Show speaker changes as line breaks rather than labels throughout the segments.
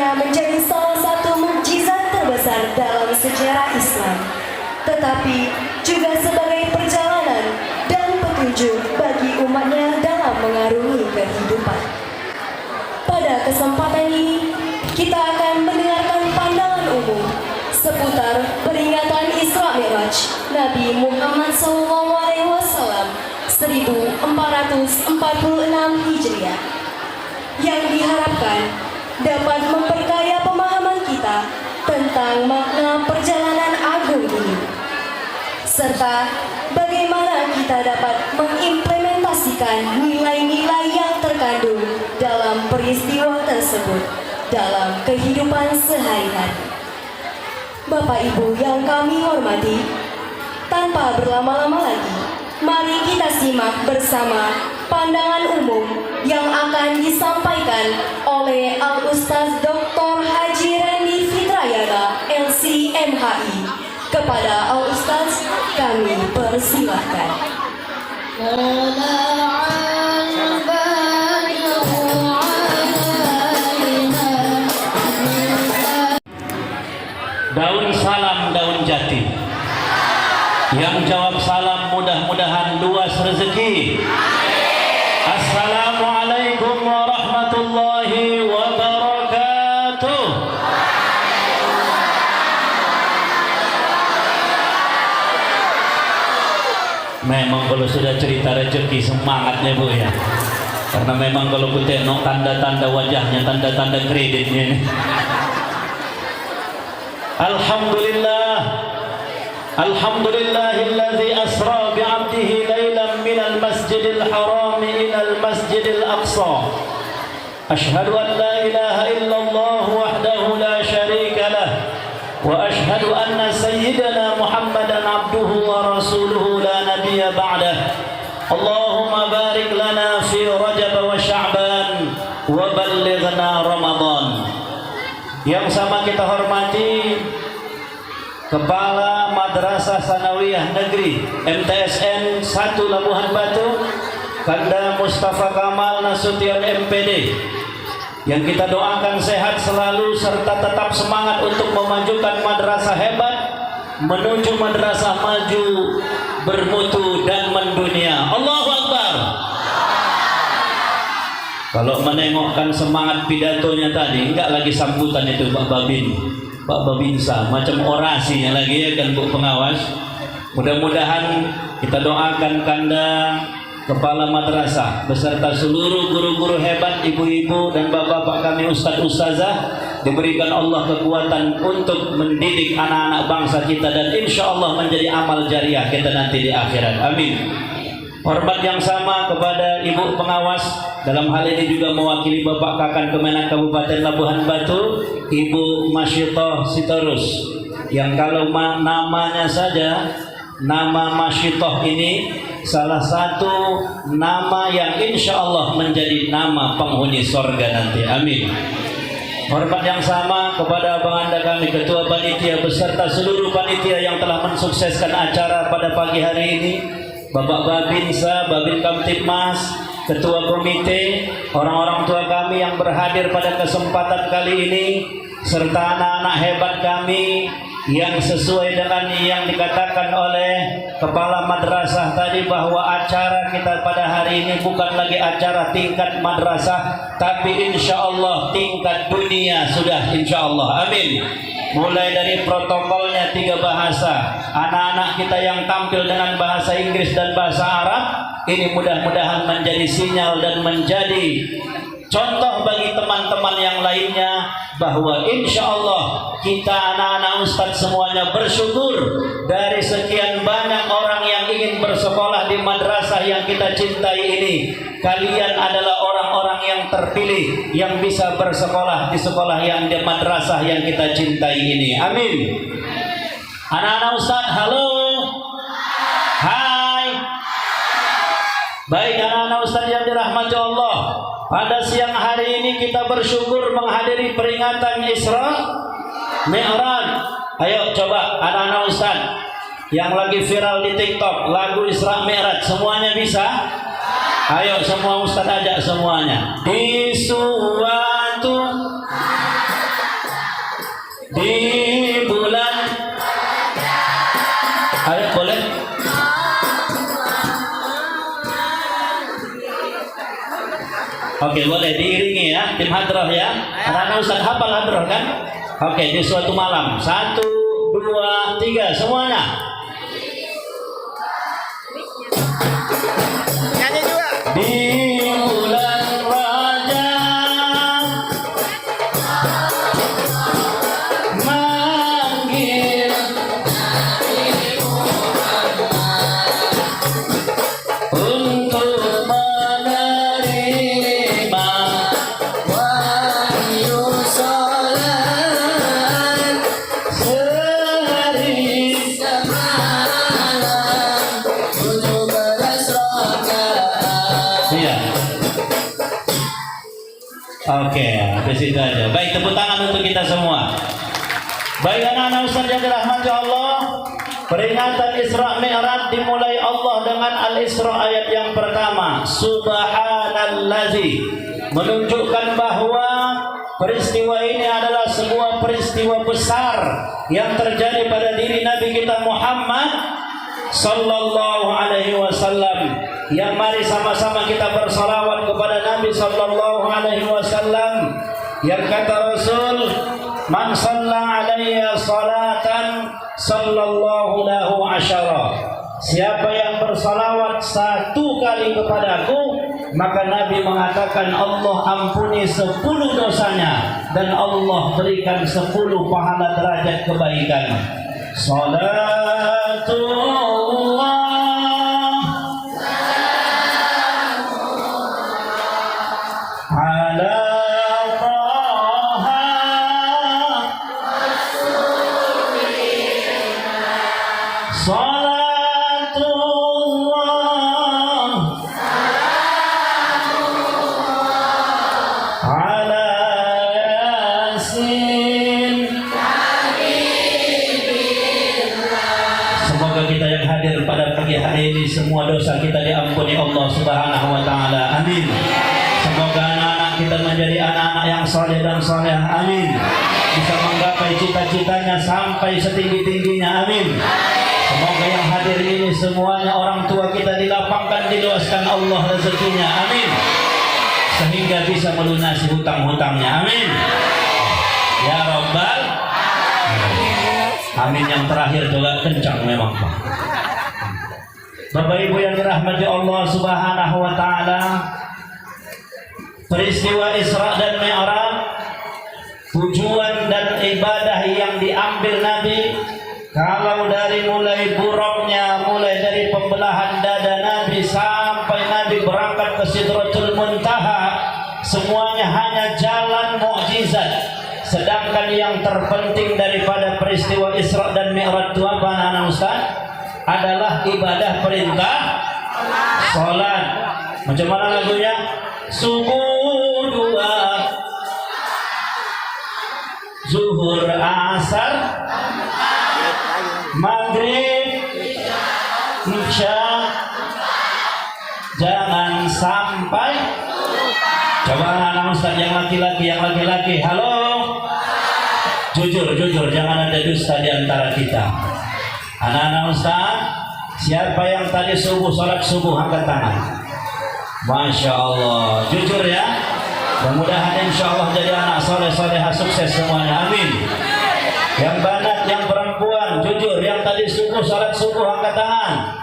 hanya menjadi salah satu mukjizat terbesar dalam sejarah Islam, tetapi juga sebagai perjalanan dan petunjuk bagi umatnya dalam mengarungi kehidupan. Pada kesempatan ini, kita akan mendengarkan pandangan umum seputar peringatan Isra Mi'raj Nabi Muhammad SAW 1446 Hijriah, yang diharapkan dapat memperkaya pemahaman kita tentang makna perjalanan agung ini, serta bagaimana kita dapat mengimplementasikan nilai-nilai yang terkandung dalam peristiwa tersebut dalam kehidupan sehari-hari. Bapak Ibu yang kami hormati, tanpa berlama-lama lagi, mari kita simak bersama pandangan umum yang akan disampaikan oleh Al-Ustaz Dr. Haji Randy Fitrayana, LC.MHI. Kepada Al-Ustaz, kami persilahkan.
Daun salam daun jati. Yang jawab salam mudah-mudahan luas rezeki. Assalamualaikum warahmatullahi wabarakatuh. Memang kalau sudah cerita rezeki semangatnya Bu ya. Karena memang kalau kita tengok tanda-tanda wajahnya, tanda-tanda kreditnya ini. Alhamdulillah, Alhamdulillahilladzi asra bi'abdihi laylan minal masjidil haram ilal masjidil aqsa. Ashhadu an la ilaha illallah wahdahu la syarika lah, wa ashhadu anna sayyidana Muhammadan abduhu wa rasuluhu la nabiyya ba'dah. Allahumma barik lana fi Rajab wa Sya'ban wa ballighna Ramadan. Yang sama kita hormati Kepala Madrasah Sanawiyah Negeri MTSN 1 Labuhan Batu, Kanda Mustafa Kamal Nasution MPD, yang kita doakan sehat selalu serta tetap semangat untuk memajukan madrasah hebat menuju madrasah maju, bermutu dan mendunia. Allahu Akbar. Kalau menengokkan semangat pidatonya tadi, enggak lagi sambutan itu Pak Babinsa, macam orasinya lagi ya kan Bu pengawas. Mudah-mudahan kita doakan Kanda Kepala Madrasah beserta seluruh guru-guru hebat, ibu-ibu dan bapak-bapak kami, ustaz-ustazah, diberikan Allah kekuatan untuk mendidik anak-anak bangsa kita dan insya Allah menjadi amal jariah kita nanti di akhirat. Amin. Hormat yang sama kepada Ibu Pengawas, dalam hal ini juga mewakili Bapak Kakan Kemenak Kabupaten Labuhan Batu, Ibu Masyitoh Sitorus, yang kalau namanya saja, nama Masyitoh ini salah satu nama yang insya Allah menjadi nama penghuni sorga nanti. Amin. Hormat yang sama kepada Abang Anda kami, Ketua Panitia beserta seluruh panitia yang telah mensukseskan acara pada pagi hari ini, Bapak Babinsa, Babin Kamtibmas, Ketua Komite, orang-orang tua kami yang berhadir pada kesempatan kali ini, serta anak-anak hebat kami yang sesuai dengan yang dikatakan oleh Kepala Madrasah tadi, bahwa acara kita pada hari ini bukan lagi acara tingkat madrasah, tapi insya Allah tingkat dunia sudah, insya Allah. Amin. Mulai dari protokolnya 3 bahasa, anak-anak kita yang tampil dengan bahasa Inggris dan bahasa Arab, ini mudah-mudahan menjadi sinyal dan menjadi contoh bagi teman-teman yang lainnya, bahwa insya Allah kita anak-anak ustadz semuanya bersyukur dari sekian banyak orang yang ingin bersekolah di madrasah yang kita cintai ini. Kalian adalah orang-orang yang terpilih yang bisa bersekolah di sekolah yang di madrasah yang kita cintai ini. Amin. Anak-anak ustadz, halo. Hai. Baik anak-anak ustadz yang dirahmati Allah, pada siang hari ini kita bersyukur menghadiri peringatan Isra Mi'raj. Ayo coba anak-anak ustaz yang lagi viral di TikTok, lagu Isra Mi'raj, semuanya bisa? Ayo semua ustaz ajak semuanya. Di suatu Oke, boleh diiringi ya, tim hadrah ya. Anak-anak Ustaz hafal hadrah kan? Oke, di suatu malam. 1, 2, 3, semuanya.
Nyanyi juga.
Di bulan Rajab manggil untuk menerima wahyu salat sehari semalam 17 rakaat. Iya. Oke, habis itu aja. Baik, tepuk tangan untuk kita semua. Baik anak-anak Ustaz yang dirahmati Allah, peringatan Isra Mi'raj dimulai Allah dengan Al-Isra ayat yang pertama. Subhanallazi, menunjukkan bahwa peristiwa ini adalah sebuah peristiwa besar yang terjadi pada diri Nabi kita Muhammad sallallahu alaihi wasallam. Yang mari sama-sama kita bersalawat kepada Nabi sallallahu alaihi wasallam. Yang kata Rasul, man shalla alayya salatan sallallahu lahu asyara. Siapa yang bersalawat 1 kali kepadaku, maka Nabi mengatakan Allah ampuni 10 dosanya dan Allah berikan 10 pahala derajat kebaikan. Salatullah ala Taha Salatullah ala Yasin. Semoga kita yang hadir pada pagi hari ini semua dosa kita diampuni Allah Subhanahu wa taala. Amin. Semoga anak-anak kita menjadi anak-anak yang saleh dan saleh. Amin. Bisa menggapai cita-citanya sampai setinggi-tingginya. Amin. Semoga yang hadir ini semuanya orang tua kita dilapangkan, diluaskan Allah rezekinya. Amin. Sehingga bisa melunasi hutang-hutangnya. Amin. Ya Rabbal. Amin. Yang terakhir juga kencang memang Pak. Bapak Ibu yang dirahmati Allah Subhanahu wa taala, peristiwa Isra dan Mi'raj, tujuan dan ibadah yang diambil Nabi, kalau dari mulai buruknya, mulai dari pembelahan dada Nabi sampai Nabi berangkat ke Sidratul Muntaha, semuanya hanya jalan mukjizat. Sedangkan yang terpenting daripada peristiwa Isra dan Mi'raj itu apa anak-anak Ustaz? Adalah ibadah perintah salat. Macam mana lagunya? Subuh 2, zuhur asar, maghrib isya, jangan sampai. Coba anak-anak Ustaz yang laki-laki, halo. Jujur, jangan ada dusta di antara kita. Anak-anak Ustaz, siapa yang tadi salat subuh angkat tangan. Masya Allah, jujur ya. Mudah-mudahan insya Allah jadi anak soleh-solehah sukses semuanya. Amin. Yang banat, yang perempuan, jujur. Yang tadi salat subuh angkat tangan.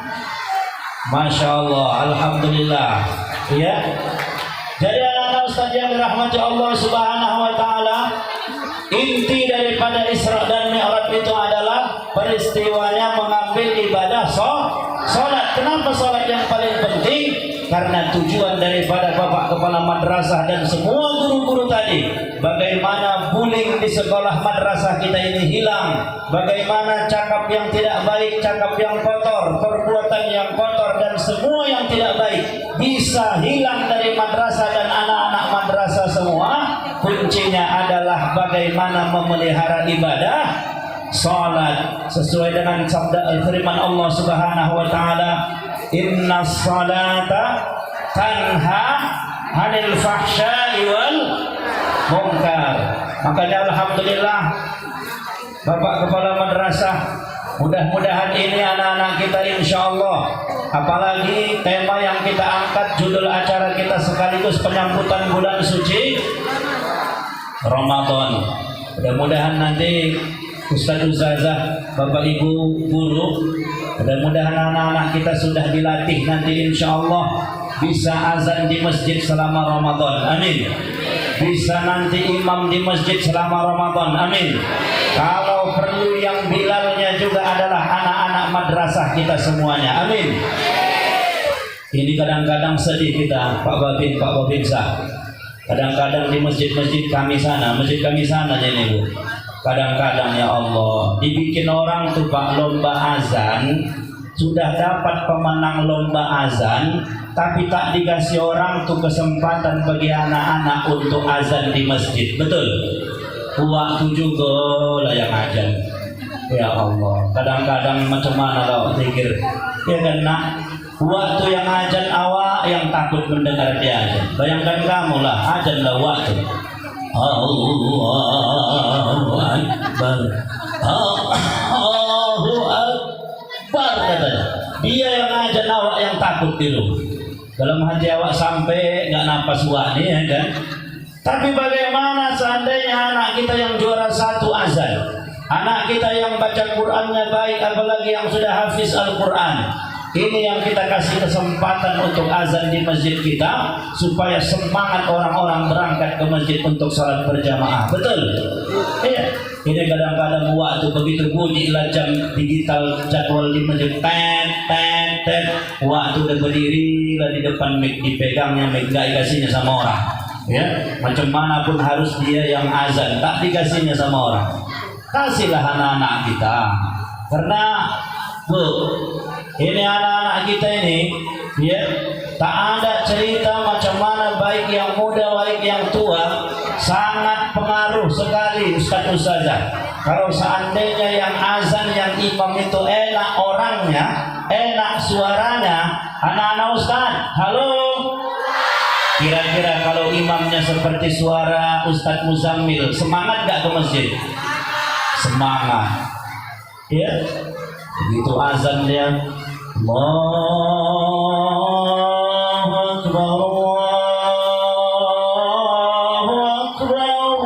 Masya Allah, alhamdulillah. Ya. Jadi anak-anak Ustaz yang dirahmati Allah Subhanahu wa taala, inti daripada Isra dan Mi'raj itu adalah peristiwanya mengambil ibadah salat. Kenapa salat yang paling penting? Karena tujuan daripada Bapak Kepala Madrasah dan semua guru-guru tadi, bagaimana bullying di sekolah madrasah kita ini hilang, bagaimana cakap yang tidak baik, cakap yang kotor, perbuatan yang kotor dan semua yang tidak baik bisa hilang dari madrasah dan anak-anak madrasah semua. Kuncinya adalah bagaimana memelihara ibadah salat sesuai dengan sabda al-firman Allah Subhanahu wa taala, inna salata tanha 'anil fahsya'i wal munkar. Makanya alhamdulillah Bapak Kepala Madrasah Mudah-mudahan ini anak-anak kita insya Allah. Apalagi tema yang kita angkat, judul acara kita sekaligus penyambutan bulan suci Ramadan. Mudah-mudahan nanti Ustaz Ustazah, Bapak Ibu guru, mudah-mudahan anak-anak kita sudah dilatih nanti insya Allah bisa azan di masjid selama Ramadan. Amin. Bisa nanti imam di masjid selama Ramadan. Amin. Kalau perlu yang bilalnya juga adalah anak-anak madrasah kita semuanya. Amin. Ini kadang-kadang sedih kita, Pak Babin, Pak Babinsa. Kadang-kadang di masjid-masjid kami sana jadi Bu. Kadang-kadang ya Allah, dibikin orang tuh Pak lomba azan, sudah dapat pemenang lomba azan, tapi tak dikasih orang tuh kesempatan bagi anak-anak untuk azan di masjid. Betul? Waktu juga lah yang azan. Ya Allah, kadang-kadang macam mana kau pikir? Ya kan nak, waktu yang azan awak yang takut mendengar dia azan. Bayangkan kamu lah, azan lah waktu. Allahu Akbar, Allahu Akbar katanya. Dia yang azan, awak yang takut dulu. Dalam hati awak sampai nggak napas wani ya kan. Tapi bagaimana seandainya anak kita yang juara satu azan, anak kita yang baca Qur'annya baik, apalagi yang sudah hafiz Al-Quran. Ini yang kita kasih kesempatan untuk azan di masjid kita, supaya semangat orang-orang berangkat ke masjid untuk salat berjamaah. Betul? Iya. Ini kadang-kadang waktu begitu bunyilah jam digital jadwal di masjid, tet, waktu udah berdiri lah di depan mic, dipegangnya mic, gak dikasihnya sama orang. Ya, macam mana pun harus dia yang azan, tak dikasihnya sama orang. Kasihlah anak-anak kita, karena Bu, ini anak-anak kita ini, ya, tak ada cerita macam mana baik yang muda, baik yang tua, sangat pengaruh sekali Ustaz Ustazah. Kalau seandainya yang azan, yang imam itu enak orangnya, enak suaranya, anak-anak Ustaz, halo. Kira-kira kalau imamnya seperti suara Ustaz Muzammil, semangat gak ke masjid? Semangat. Ya, begitu azan dia, Allahu Akbar, Allahu Akbar.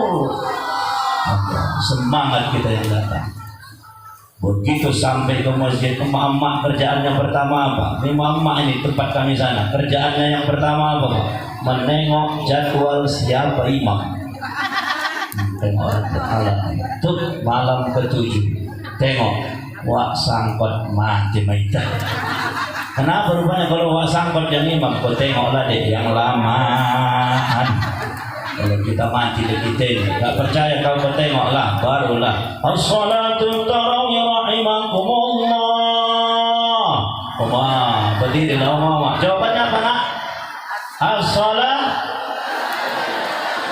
Semangat kita yang datang. Begitu sampai ke masjid, emak-emak kerjaannya pertama apa? Ini emak-emak ini tempat kami sana. Kerjaannya yang pertama apa? Menengok jadwal siapa imam. Tengok tuh malam ke-7. Tengok wak sangkot mati maita. Kenapa rupanya kalau wak sangkot yang imam? Kau tengoklah deh yang lamaan. Kalau kita mati deh kita nggak percaya, kau tengoklah barulah. As-salatu tarawih rahimakumullah. Wah, berdiri lah mama. Jawabannya apa nak?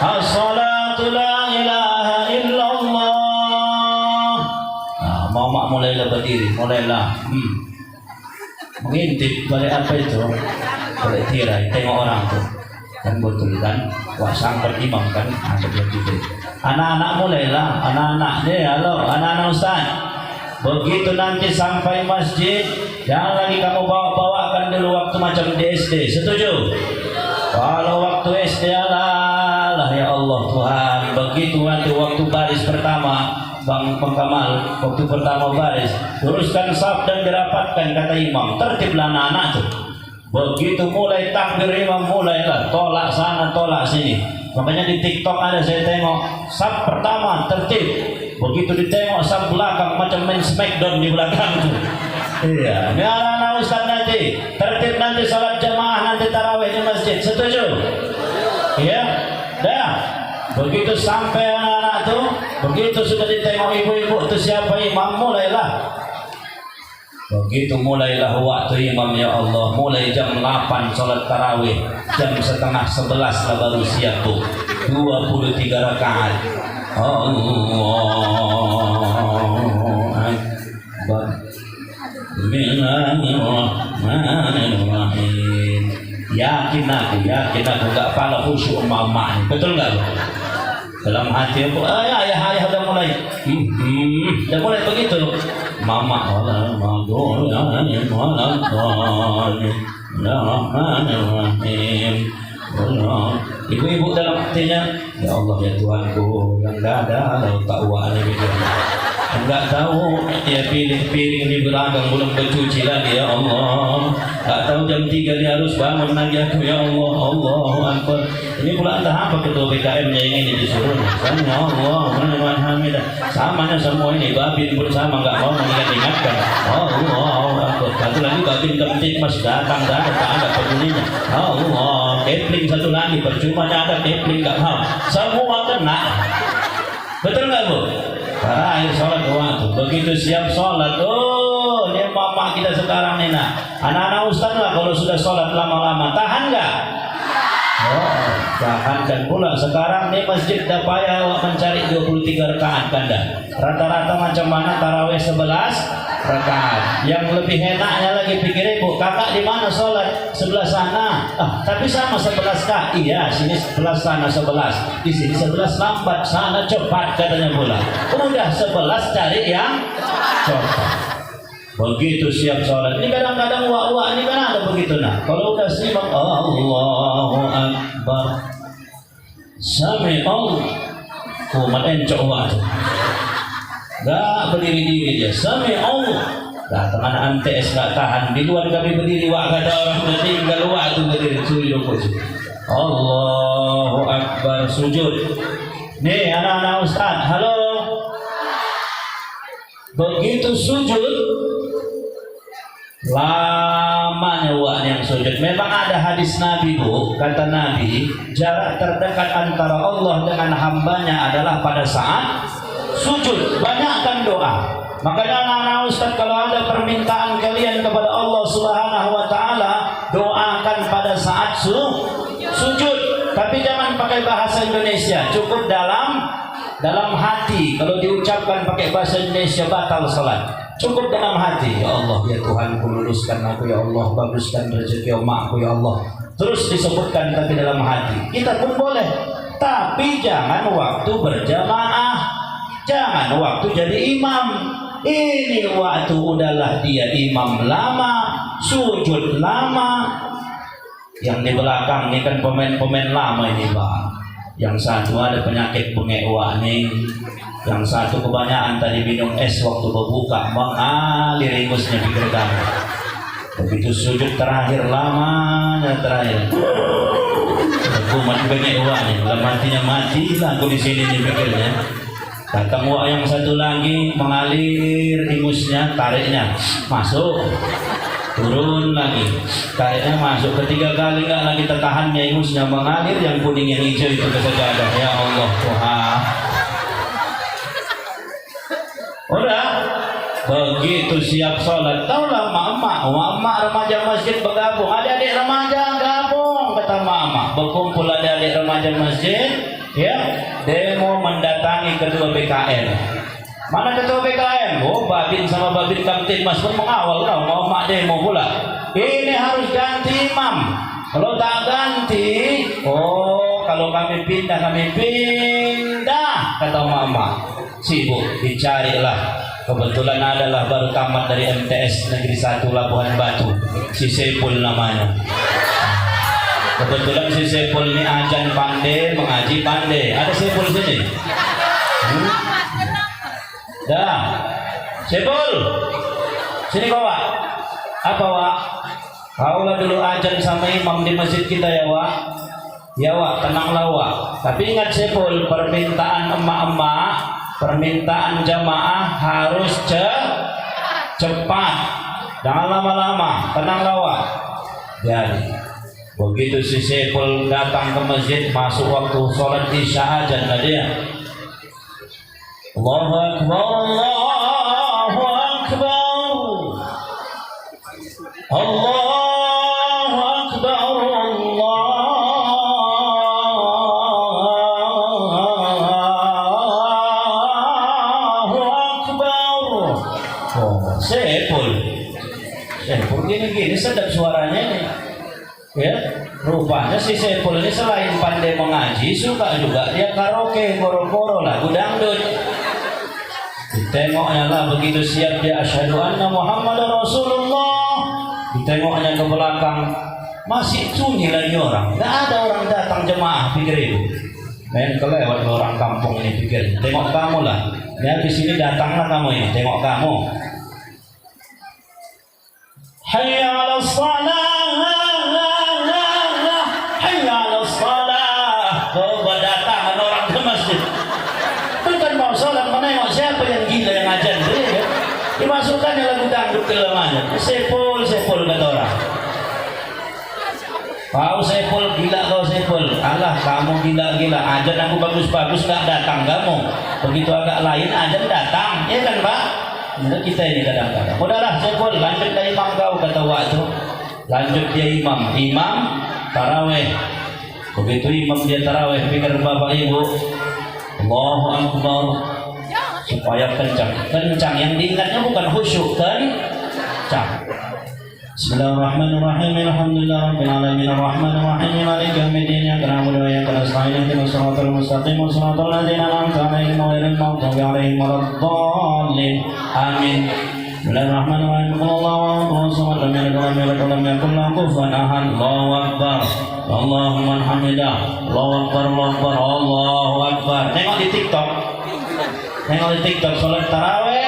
As-salatu la ilaha illallah. Nah, mama mulailah berdiri, mulailah mengintip balik apa itu, balik tirai, tengok orang tuh. Kan betul kan, wah sangkut imam kan, ada begitu. Anak-anak mulailah, anak-anak deh, halo, anak-anak Ustaz. Begitu nanti sampai masjid, jangan lagi kamu bawa-bawakan dulu waktu macam di SD, setuju? Kalau waktu SD lah ya Allah Tuhan, begitu nanti waktu baris pertama, Bang Kamal, waktu pertama baris, luruskan saf dan dirapatkan kata imam, tertiblah anak-anak tuh. Begitu mulai takbir imam, mulailah tolak sana tolak sini. Makanya di TikTok ada saya tengok saf pertama tertib, begitu ditengok saf belakang macam main smackdown di belakang tuh. Iya, ini anak-anak Ustaz nanti tertib, nanti salat jamaah, nanti tarawih di masjid, setuju? Iya, dah. Begitu sampai anak-anak tuh, begitu sudah ditengok ibu-ibu itu siapa imam, mulailah. Begitu mulailah waktu imam ya Allah, mulai jam 8 salat tarawih, jam setengah 11 lah baru siap tuh 23 rakaat. Allahu Akbar. Bismillahirrahmanirrahim. Yakin aku gak pala khusyuk mama, betul nggak? Dalam hati aku, ayah udah mulai, udah mulai begitu. mama wala maghdub alaihim waladdallin Bismillahirrahmanirrahim. Ibu-ibu dalam hatinya, ya Allah ya Tuhanku, yang gak ada lalu tak uang ini. Enggak tahu ya pilih piring di belakang belum bercuci lagi ya Allah. Tak tahu jam 3 dia harus bangun lagi aku ya Allah. Allahu Akbar. Ini pula entah apa ketua BKM-nya yang ini disuruh. Ya Allah, Alhamdulillah. Samanya semua ini babin bersama enggak mau mengingat-ingatkan. Allahu Akbar. Satu lagi babin Kamtibmas datang tak ada pedulinya. Allah, kepling satu lagi percuma ada kepling enggak mau. Semua kena. Betul enggak Bu? Terakhir sholat waktu, begitu siap sholat, ini mama kita sekarang nih nak, anak-anak ustaz lah kalau sudah sholat lama-lama, tahan nggak? Oh, tahan dan pula sekarang nih masjid dah payah mencari 23 rakaat kanda. Rata-rata macam mana tarawih 11 rakaat. Yang lebih enaknya lagi pikir ibu, kakak di mana sholat? Sebelah sana. Tapi sama 11 kak. Iya, sini 11 sana 11. Di sini 11 lambat, sana cepat katanya pula. Udah 11 cari yang cepat. Begitu siap sholat. Ini kadang-kadang wak-wak ini kan ada begitu nah. Kalau udah simak Allahu Akbar. Sami Allah. Encok wak tu. Gak berdiri-diri dia. Sami Allah. Datang anak MTS gak tahan. Di luar kami berdiri wak kata orang sudah tinggal wak tu berdiri. Sujud. Allahu Akbar sujud. Nih anak-anak ustaz. Halo. Begitu sujud. Lamanya wak yang sujud. Memang ada hadis Nabi Bu. Kata Nabi, jarak terdekat antara Allah dengan hambanya adalah pada saat sujud. Banyakkan doa. Makanya anak-anak ustaz, kalau ada permintaan kalian kepada Allah Subhanahu wa ta'ala, doakan pada saat sujud. Tapi jangan pakai bahasa Indonesia, cukup dalam hati. Kalau diucapkan pakai bahasa Indonesia batal salat. Cukup dalam hati. Ya Allah, ya Tuhan, luruskan aku ya Allah, baguskan rezeki emakku ya Allah. Terus disebutkan tapi dalam hati. Kita pun boleh, tapi jangan waktu berjamaah, jangan waktu jadi imam. Ini waktu udahlah dia imam lama, sujud lama. Yang di belakang ini kan pemain-pemain lama ini Pak. Yang satu ada penyakit bengek nih. Yang satu kebanyakan tadi minum es waktu berbuka, mengalir ingusnya pikir kamu. Begitu sujud terakhir lamanya terakhir. Aku mati bengek nih, matinya mati lah aku di sini nih pikirnya. Datang wak yang satu lagi mengalir ingusnya, tariknya masuk. Turun lagi, tariknya masuk, ketiga kali nggak lagi tertahannya ingusnya mengalir, yang kuning yang hijau itu ke sajadah. Ya Allah Tuhan. Udah, begitu siap sholat, taulah mak-mak remaja masjid bergabung, adik-adik remaja gabung, kata mak-mak, berkumpul adik-adik remaja masjid, ya, demo mendatangi ketua BKM. Mana ketua BKM? Oh, Babin sama Babin Kamtibmas pun mengawal tau, mau mak demo pula. Ini harus ganti imam. Kalau tak ganti, oh kalau kami pindah, kata mama. Sibuk dicarilah. Kebetulan adalah baru tamat dari MTS Negeri 1 Labuhan Batu, si Sepul namanya. Kebetulan si Sepul ini ajan pandai, mengaji pandai. Ada Sepul sini? Dah, Sepul, sini kau Wak. Apa Wak? Kaulah dulu ajan sama imam di masjid kita ya Wak. Ya Wak, tenanglah Wak. Tapi ingat Sepul, permintaan emak-emak, permintaan jamaah harus cepat, jangan lama-lama, tenanglah Wak. Jadi begitu si Sepul datang ke masjid, masuk waktu sholat isya ajan lah dia. Allahu Akbar, Allahu Akbar, Allahu Akbar, Allahu Akbar. Oh, Sepul gini-gini sedap suaranya nih. Ya, rupanya si Sepul ini selain pandai mengaji, suka juga dia karaoke, koro-koro lagu dangdut. Tengoknya lah begitu siap dia asyhadu anna Muhammadar Rasulullah. Ditengoknya ke belakang masih sunyi lagi orang. Nggak ada orang datang jemaah pikir itu. Main kelewat orang kampung ini pikir. Tengok kamu lah. Ya di sini datanglah kamu ini. Tengok kamu. Hayya 'alas shalah. Hayya 'alas shalah. Coba datang orang ke masjid. Bukan mau sholat menengok siapa yang gila yang ajan. Dimasukkannya lagu dangdut ke lemahnya. Sepul kata orang. Kau Sepul gila kau Sepul. Alah kamu gila. Ajan aku bagus-bagus gak datang kamu. Begitu agak lain ajan datang. Ya kan Pak? Nah, kita ini kadang-kadang. Udahlah Sepul lanjut dari imam kau kata waktu. Lanjut dia imam taraweh. Begitu imam dia taraweh pikir bapak ibu. Allahu Akbar. Supaya kencang yang diingatnya bukan khusyuk kencang. Bismillahirrahmanirrahim. Alhamdulillahirabbil alamin arrahmanir rahim maliki yaumiddin iyyaka na'budu wa iyyaka nasta'in ihdinas siratal mustaqim siratal ladzina an'amta 'alaihim ghairil maghdubi 'alaihim waladdallin. Amin. Bismillahirrahmanirrahim. Allahu samad lam yalid wa lam yulad wa lam yakul lahu kufuwan ahad. Allahu akbar. Allahumma hamidah. Allahu akbar. Allahu akbar. Tengok di TikTok salat tarawih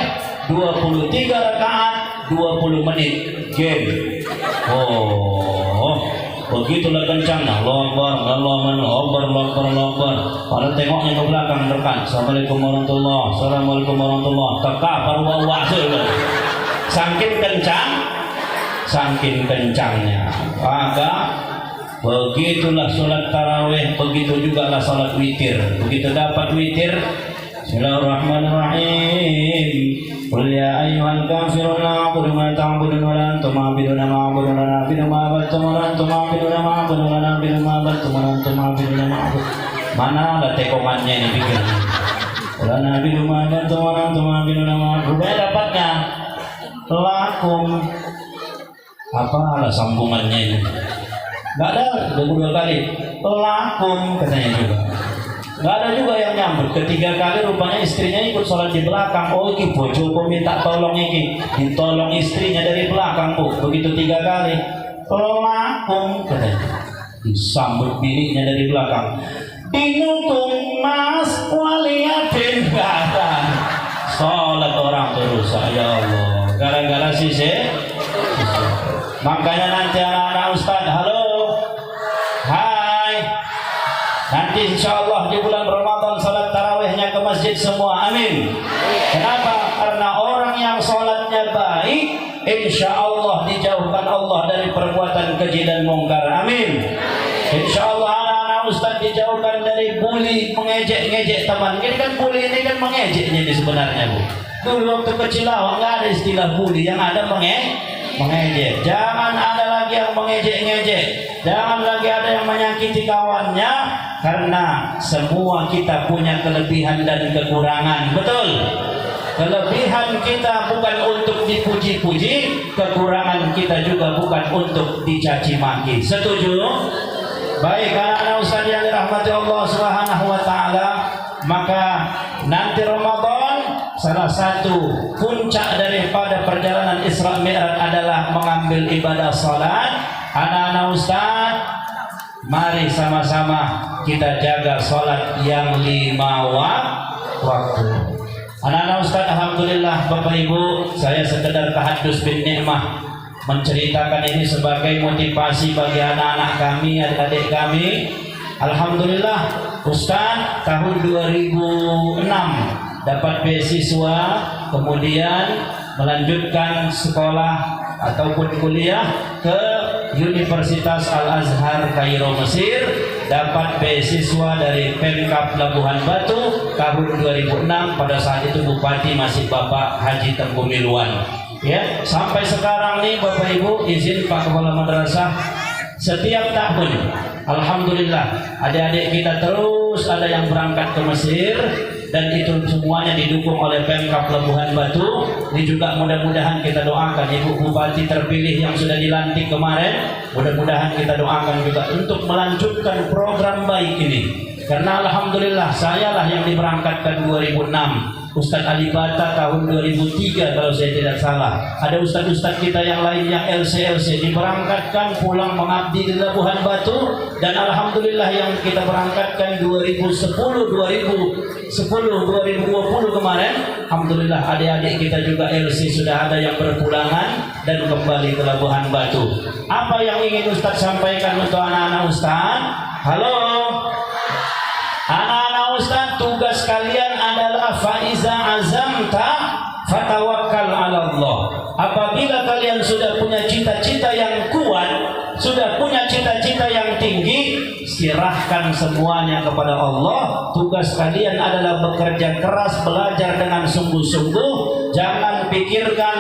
23 rakaat 20 menit game. Oh, begitulah kencangnya. Allahu akbar. Pada tengoknya ke belakang dekat. Assalamualaikum warahmatullahi. Tekak baru wa'azul. Saking kencangnya. Maka begitulah sholat tarawih. Begitu juga lah sholat witir. Begitu dapat witir. Bismillahirrahmanirrahim. Qul ya ayyuhal kafirun la a'budu ma ta'budun wa la antum 'abiduna ma a'budu wa la na'budu ma abadtum wa la antum 'abiduna ma a'budu wa la na'budu ma abadtum wa la antum 'abiduna ma a'budu. Mana ada tekomannya ini pikir. Wa la na'budu ma abadtum wa la antum 'abiduna ma a'budu. Dapatnya lakum. Apa ada sambungannya ini? Enggak ada 22 kali. Lakum katanya juga. Nggak ada juga yang nyambut. Ketiga kali rupanya istrinya ikut sholat di belakang. Oh ini bojoku minta tolong ini. Ditolong istrinya dari belakang Bu. Begitu 3 kali. Lakum katanya. Disambut bininya dari belakang. Dinukum mas waliyadin kata. Sholat orang terus. Ya Allah. Gara-gara sisi. Makanya nanti anak-anak Ustaz. Halo. Nanti insya Allah di bulan Ramadan salat tarawihnya ke masjid semua. Amin. Kenapa? Karena orang yang salatnya baik, insya Allah dijauhkan Allah dari perbuatan keji dan mungkar. Amin. Insya Allah anak-anak Ustaz dijauhkan dari bully, mengejek-ngejek teman. Ini kan bully ini kan mengejeknya ini sebenarnya Bu. Dulu waktu kecil nggak ada istilah bully, yang ada mengejek. Jangan ada lagi yang mengejek-ngejek. Jangan lagi ada yang menyakiti kawannya, karena semua kita punya kelebihan dan kekurangan. Betul? Kelebihan kita bukan untuk dipuji-puji, kekurangan kita juga bukan untuk dicaci maki. Setuju? Baik, anak-anak Ustaz yang dirahmati Allah Subhanahu wa taala, maka nanti Ramadan salah satu puncak daripada perjalanan Isra Mi'raj adalah mengambil ibadah salat. Anak-anak Ustaz, mari sama-sama kita jaga sholat yang 5 waktu. Anak-anak Ustaz, alhamdulillah Bapak Ibu, saya sekedar tahadus bin nikmah menceritakan ini sebagai motivasi bagi anak-anak kami, adik-adik kami. Alhamdulillah Ustaz tahun 2006 dapat beasiswa, kemudian melanjutkan sekolah ataupun kuliah ke Universitas Al-Azhar Kairo Mesir, dapat beasiswa dari Pemkab Labuhan Batu tahun 2006. Pada saat itu Bupati masih Bapak Haji Tengku Milwan. Ya, sampai sekarang nih Bapak Ibu, izin Pak Kepala Madrasah, setiap tahun alhamdulillah adik-adik kita terus ada yang berangkat ke Mesir, dan itu semuanya didukung oleh Pemkab Labuhan Batu. Ini juga mudah-mudahan kita doakan Ibu Bupati terpilih yang sudah dilantik kemarin, mudah-mudahan kita doakan juga untuk melanjutkan program baik ini. Karena alhamdulillah sayalah yang diberangkatkan 2006, Ustadz Ali Bata tahun 2003 kalau saya tidak salah. Ada ustadz-ustadz kita yang lain yang LC diberangkatkan pulang mengabdi di Labuhan Batu, dan alhamdulillah yang kita berangkatkan 2010, 2020 kemarin, alhamdulillah adik-adik kita juga LC sudah ada yang berpulangan dan kembali ke Labuhan Batu. Apa yang ingin Ustadz sampaikan untuk anak-anak Ustadz? Halo, anak-anak Ustadz, tugas kalian adalah faiza azamta fatawakkal ala Allah. Apabila kalian sudah punya cita-cita yang kuat, sudah punya cita-cita yang tinggi, serahkan semuanya kepada Allah. Tugas kalian adalah bekerja keras, belajar dengan sungguh-sungguh. Jangan pikirkan,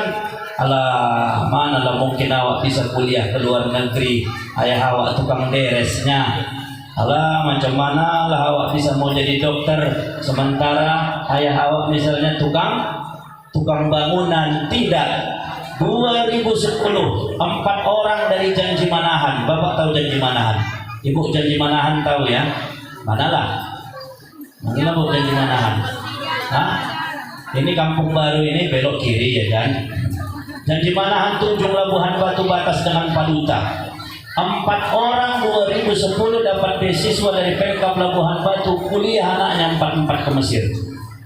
alah, mana lah mungkin awak bisa kuliah ke luar negeri, ayah awak tukang beresnya. Alah, macam mana lah awak bisa mau jadi dokter sementara ayah awak misalnya tukang bangunan. Tidak. 2010 4 orang dari Janji Manahan. Bapak tahu Janji Manahan? Ibu Janji Manahan tahu ya? Manalah Bu Janji Manahan? Hah? Ini kampung baru ini belok kiri ya kan? Janji Manahan tuh ujung Labuhan Batu batas dengan Paduta. 4 orang 2010 dapat beasiswa dari Pemkab Labuhan Batu, kuliah anaknya 4 ke Mesir.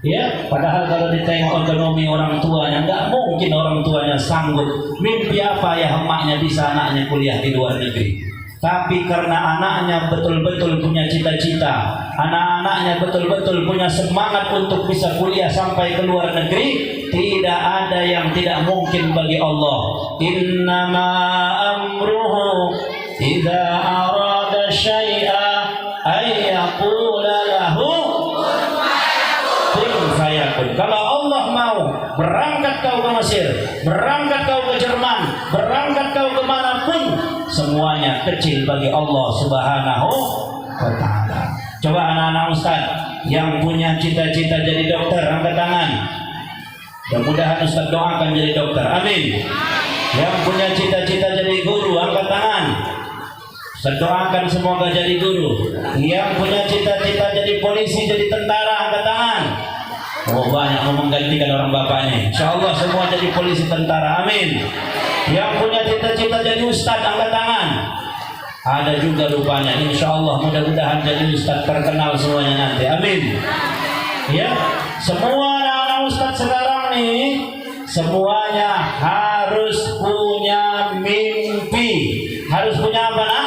Ya, padahal kalau ditengok ekonomi orang tuanya, nggak mungkin orang tuanya sanggup. Mimpi apa ya emaknya bisa anaknya kuliah di luar negeri. Tapi karena anaknya betul-betul punya cita-cita, anak-anaknya betul-betul punya semangat untuk bisa kuliah sampai ke luar negeri, tidak ada yang tidak mungkin bagi Allah. Innama amruhu idza arada syai'a ay yaqula lahu kun fayakun. Kalau Allah mau, berangkat kau ke Mesir, berangkat kau ke Jerman, berangkat kau kemanapun, semuanya kecil bagi Allah Subhanahu wa ta'ala. Coba anak-anak Ustaz yang punya cita-cita jadi dokter, angkat tangan. Mudah-mudahan Ustaz doakan jadi dokter, amin. Yang punya cita-cita jadi guru, angkat tangan. Ustaz doakan semoga jadi guru. Yang punya cita-cita jadi polisi, jadi tentara, angkat tangan. Oh, banyak mau menggantikan orang bapaknya. Insya Allah semua jadi polisi, tentara, amin. Yang punya cita-cita jadi ustadz, angkat tangan. Ada juga rupanya. Insya Allah mudah-mudahan jadi ustadz terkenal semuanya nanti, amin. Ya, semua anak-anak ustadz sekarang nih, semuanya harus punya mimpi. Harus punya apa nak?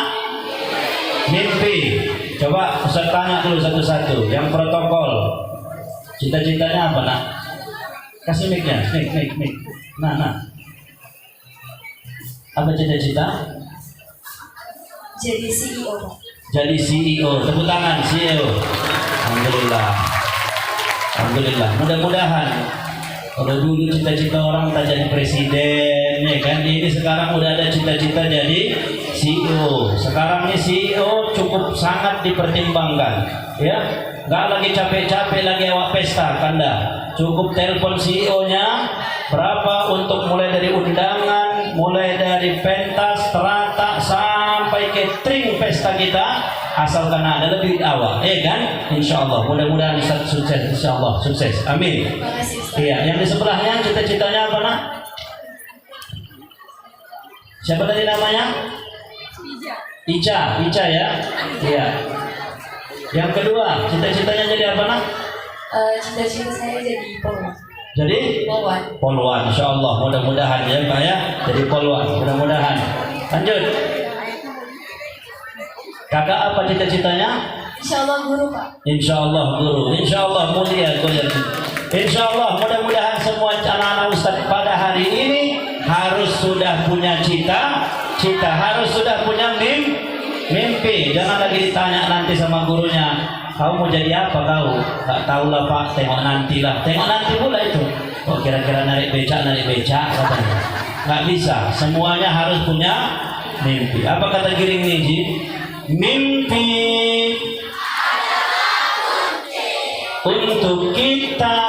Mimpi. Coba Ustaz tanya dulu satu-satu. Yang protokol, cita-citanya apa nak? Kasih mic-nya, mic. Nah. Apa cita-cita?
Jadi CEO.
Jadi CEO. Tepuk tangan CEO. Alhamdulillah. Mudah-mudahan. Kalau dulu cita-cita orang tak jadi presiden, ya kan? Ini sekarang udah ada cita-cita jadi CEO. Sekarang ini CEO cukup sangat dipertimbangkan, ya. Nggak lagi capek-capek lagi awak pesta, kanda. Cukup telepon CEO-nya berapa untuk mulai dari undangan, mulai dari pentas, teratak sampai catering pesta kita, asalkan ada lebih awal, ya kan? Insya Allah. Mudah-mudahan sukses, insya Allah sukses. Amin. Iya, yang di sebelahnya cita-citanya apa nak? Siapa tadi namanya? Ica ya? Iya. Yang kedua, cita-citanya jadi apa nak?
Cita-cita saya jadi polwan.
Jadi? Polwan, insya Allah. Mudah-mudahan ya Pak ya. Jadi polwan, mudah-mudahan. Lanjut. Kakak apa cita-citanya?
Insya Allah guru Pak.
Insya Allah guru. Insya Allah mulia kuliah. Insya Allah mudah-mudahan semua anak-anak Ustaz pada hari ini harus sudah punya cita-cita, harus sudah punya mimpi. Jangan lagi ditanya nanti sama gurunya, kau mau jadi apa kau? Tak tahu lah Pak, tengok nanti lah. Tengok nanti pula itu. Oh kira-kira narik becak katanya. Nggak bisa. Semuanya harus punya mimpi. Apa kata Giring Niji? Mimpi untuk kita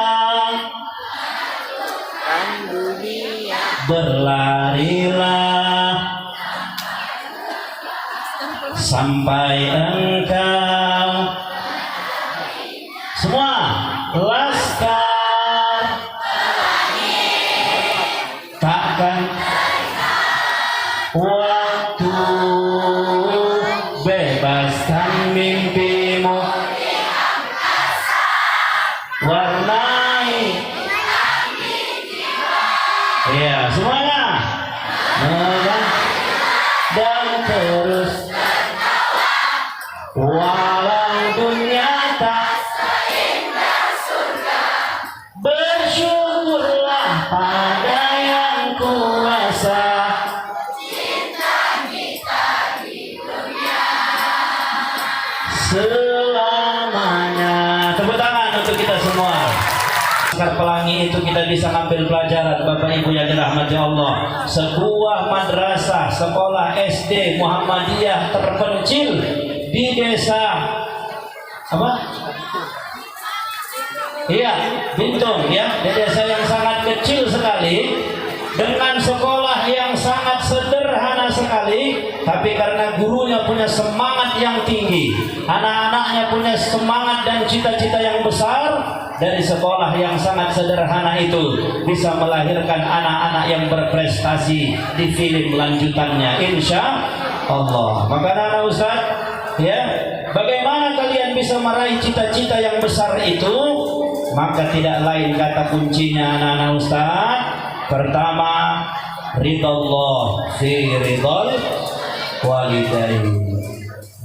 berlarilah sampai engkau Ya, semuanya. Dan terus walau dunia tak seindah surga, bersyukurlah pada yang kuasa. Cinta kita di dunia selamanya. Tepuk tangan untuk kita semua. Pelangi itu kita bisa ambil pelajaran, Bapak Ibu yang dirahmati Allah. Sebuah madrasah sekolah SD Muhammadiyah terpencil di desa apa? Iya, Bintung ya, di desa yang sangat kecil sekali, dengan sekolah yang sangat sederhana sekali, tapi karena gurunya punya semangat yang tinggi, anak-anaknya punya semangat dan cita-cita yang besar. Dari sekolah yang sangat sederhana itu bisa melahirkan anak-anak yang berprestasi di film lanjutannya, insya Allah. Maka anak-anak Ustaz, ya, bagaimana kalian bisa meraih cita-cita yang besar itu? Maka tidak lain kata kuncinya anak-anak Ustaz. Pertama, ridallah fi ridal walidain.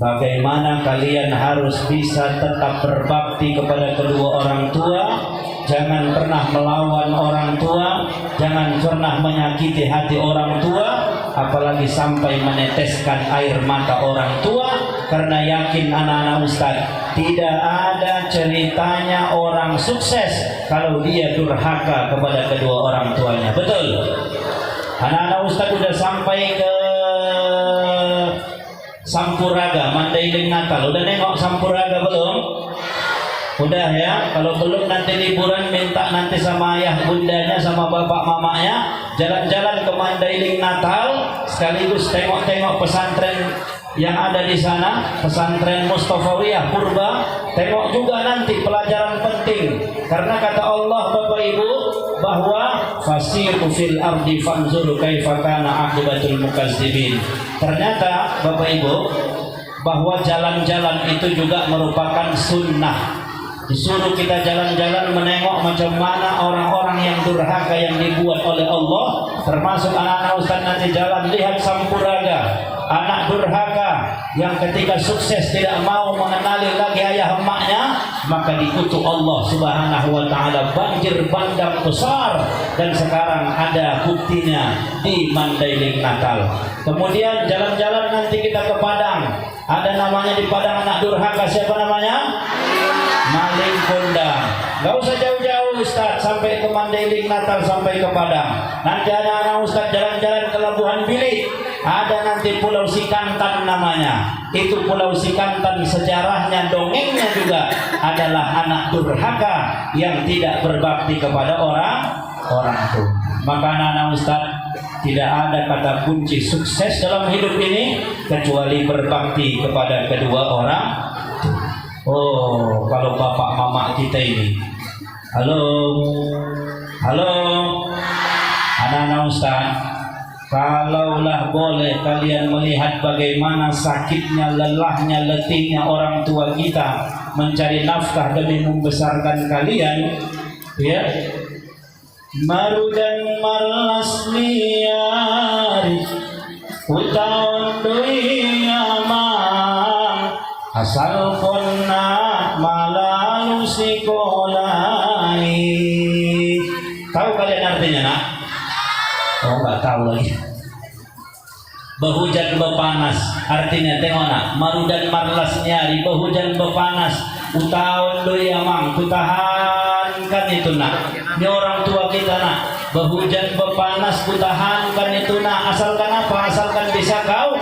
Bagaimana kalian harus bisa tetap berbakti kepada kedua orang tua, jangan pernah melawan orang tua, jangan pernah menyakiti hati orang tua, apalagi sampai meneteskan air mata orang tua. Karena yakin anak-anak Ustaz, tidak ada ceritanya orang sukses kalau dia durhaka kepada kedua orang tuanya. Betul? Anak-anak Ustaz sudah sampai ke Sampuraga, Mandailing Natal. Udah nengok Sampuraga belum? Udah ya. Kalau belum nanti liburan minta nanti sama ayah bundanya sama bapak mamanya jalan-jalan ke Mandailing Natal, sekaligus tengok-tengok pesantren yang ada di sana, pesantren Mustafawiyah Purba. Tengok juga nanti pelajaran penting, karena kata Allah Bapak Ibu bahwa fasiru fil ardi fanzuru kaifa kana aqibatul mukazzibin. Ternyata Bapak Ibu bahwa jalan-jalan itu juga merupakan sunnah. Disuruh kita jalan-jalan menengok macam mana orang-orang yang durhaka yang dibuat oleh Allah. Termasuk anak-anak Ustaz nanti jalan lihat Sampuraga, anak durhaka yang ketika sukses tidak mau mengenali lagi ayah emaknya, maka dikutuk Allah Subhanahu wa taala banjir bandang besar, dan sekarang ada buktinya di Mandailing Natal. Kemudian jalan-jalan nanti kita ke Padang. Ada namanya di Padang anak durhaka, siapa namanya? Maling Kondang. Gak usah jauh-jauh Ustaz, sampai ke Mandailing Natal, sampai ke Padang. Nanti anak-anak Ustaz jalan-jalan ke Labuhan Bilik. Ada nanti Pulau Sikantan namanya. Itu Pulau Sikantan sejarahnya, dongengnya juga adalah anak durhaka yang tidak berbakti kepada orang tua. Maka anak-anak Ustaz, tidak ada kata kunci sukses dalam hidup ini kecuali berbakti kepada kedua orang. Oh, kalau bapak mama kita ini, halo, anak-anak Ustaz, kalaulah boleh kalian melihat bagaimana sakitnya, lelahnya, letihnya orang tua kita mencari nafkah demi membesarkan kalian, ya. Marudan marlas liari utaon doi amang asal konna malalu sikolai. Tahu kalian artinya nak? Oh, nggak tahu lagi. Behujan bepanas artinya tengok nak, marudan marlas nyari behujan bepanas utaon doi amang, kutahankan itu nak. Ini orang tua kita nak, behujan bepanas kutahankan itu nak. Asalkan apa? Asalkan bisa kau